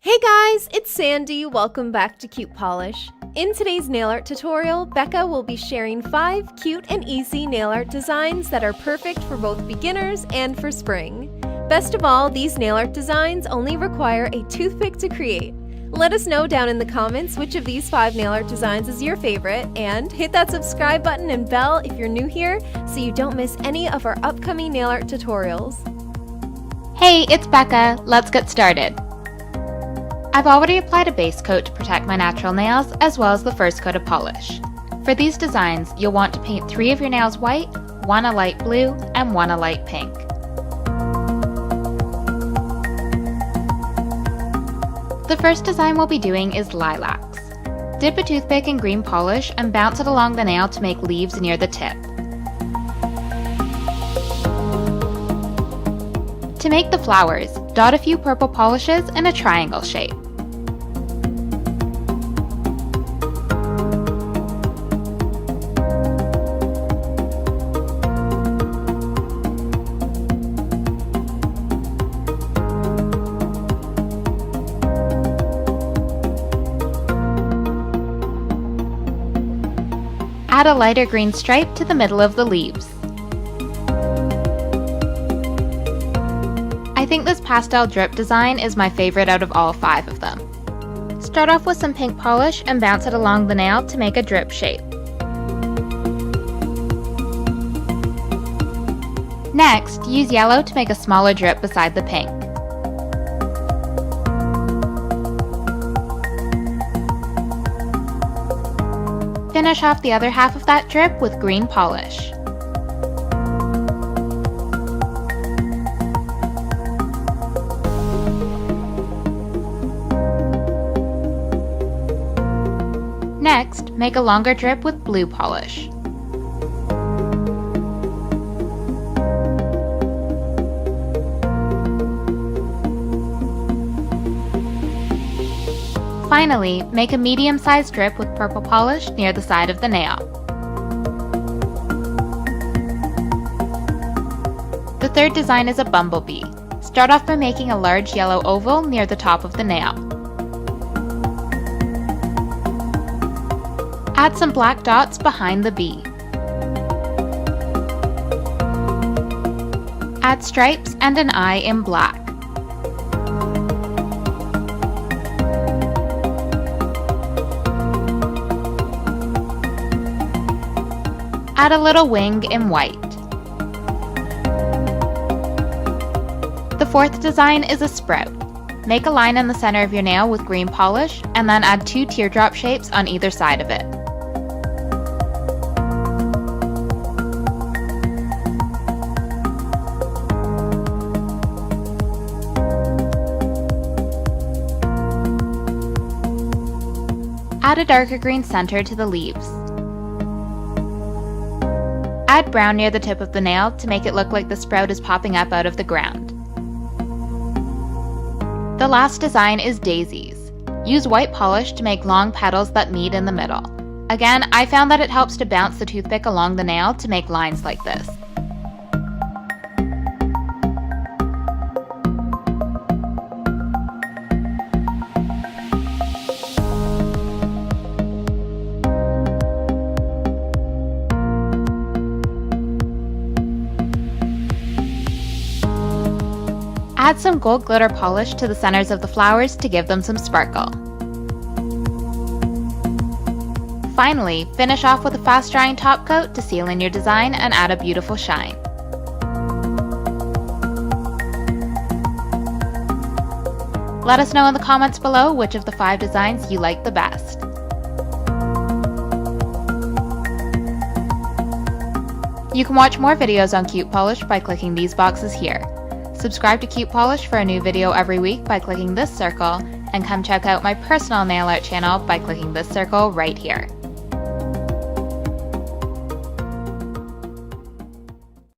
Hey guys, it's Sandy. Welcome back to CutePolish. In today's nail art tutorial, Becca will be sharing 5 cute and easy nail art designs that are perfect for both beginners and for spring. Best of all, these nail art designs only require a toothpick to create. Let us know down in the comments which of these 5 nail art designs is your favorite, and hit that subscribe button and bell if you're new here so you don't miss any of our upcoming nail art tutorials. Hey, it's Becca. Let's get started. I've already applied a base coat to protect my natural nails, as well as the first coat of polish. For these designs, you'll want to paint 3 of your nails white, 1 a light blue, and 1 a light pink. The first design we'll be doing is lilacs. Dip a toothpick in green polish and bounce it along the nail to make leaves near the tip. To make the flowers, dot a few purple polishes in a triangle shape. Add a lighter green stripe to the middle of the leaves. I think this pastel drip design is my favorite out of all 5 of them. Start off with some pink polish and bounce it along the nail to make a drip shape. Next, use yellow to make a smaller drip beside the pink. Finish off the other half of that drip with green polish. Next, make a longer drip with blue polish. Finally, make a medium-sized drip with purple polish near the side of the nail. The third design is a bumblebee. Start off by making a large yellow oval near the top of the nail. Add some black dots behind the bee. Add stripes and an eye in black. Add a little wing in white. The fourth design is a sprout. Make a line in the center of your nail with green polish and then add 2 teardrop shapes on either side of it. Add a darker green center to the leaves. Add brown near the tip of the nail to make it look like the sprout is popping up out of the ground. The last design is daisies. Use white polish to make long petals that meet in the middle. Again, I found that it helps to bounce the toothpick along the nail to make lines like this. Add some gold glitter polish to the centers of the flowers to give them some sparkle. Finally, finish off with a fast drying top coat to seal in your design and add a beautiful shine. Let us know in the comments below which of the 5 designs you like the best. You can watch more videos on CutePolish by clicking these boxes here. Subscribe to CutePolish for a new video every week by clicking this circle, and come check out my personal nail art channel by clicking this circle right here.